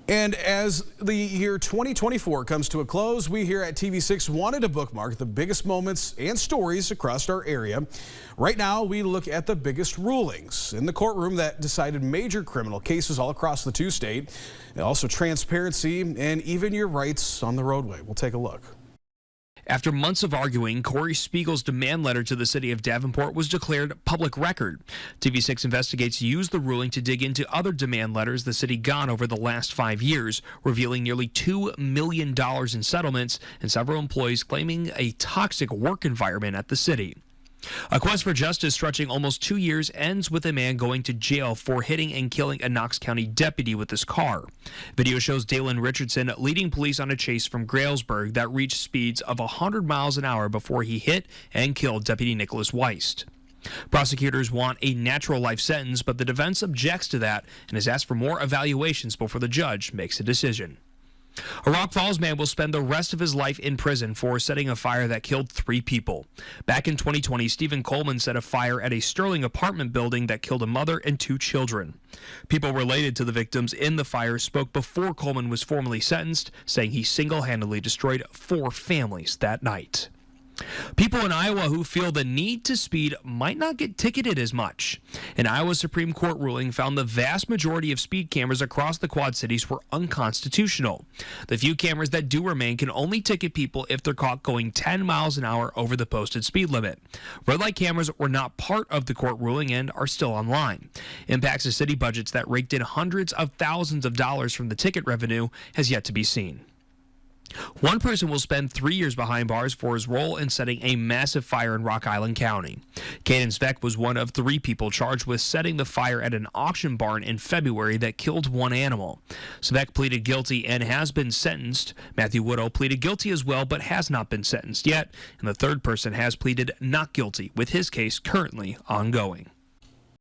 And as the year 2024 comes to a close, we here at TV6 wanted to bookmark the biggest moments and stories across our area. Right now, we look at the biggest rulings in the courtroom that decided major criminal cases all across the two-state. Also transparency and even your rights on the roadway. We'll take a look. After months of arguing, Corey Spiegel's demand letter to the city of Davenport was declared public record. TV6 Investigates used the ruling to dig into other demand letters the city got over the last 5 years, revealing nearly $2 million in settlements and several employees claiming a toxic work environment at the city. A quest for justice stretching almost 2 years ends with a man going to jail for hitting and killing a Knox County deputy with his car. Video shows Dalen Richardson leading police on a chase from Grailsburg that reached speeds of 100 miles an hour before he hit and killed Deputy Nicholas Weist. Prosecutors want a natural life sentence, but the defense objects to that and has asked for more evaluations before the judge makes a decision. A Rock Falls man will spend the rest of his life in prison for setting a fire that killed 3 people. Back in 2020, Stephen Coleman set a fire at a Sterling apartment building that killed a mother and 2 children. People related to the victims in the fire spoke before Coleman was formally sentenced, saying he single-handedly destroyed 4 families that night. People in Iowa who feel the need to speed might not get ticketed as much. An Iowa Supreme Court ruling found the vast majority of speed cameras across the Quad Cities were unconstitutional. The few cameras that do remain can only ticket people if they're caught going 10 miles an hour over the posted speed limit. Red light cameras were not part of the court ruling and are still online. Impacts to city budgets that raked in hundreds of thousands of dollars from the ticket revenue has yet to be seen. One person will spend 3 years behind bars for his role in setting a massive fire in Rock Island County. Caden Sveck was one of 3 people charged with setting the fire at an auction barn in February that killed 1 animal. Sveck pleaded guilty and has been sentenced. Matthew Woodall pleaded guilty as well, but has not been sentenced yet. And the third person has pleaded not guilty, with his case currently ongoing.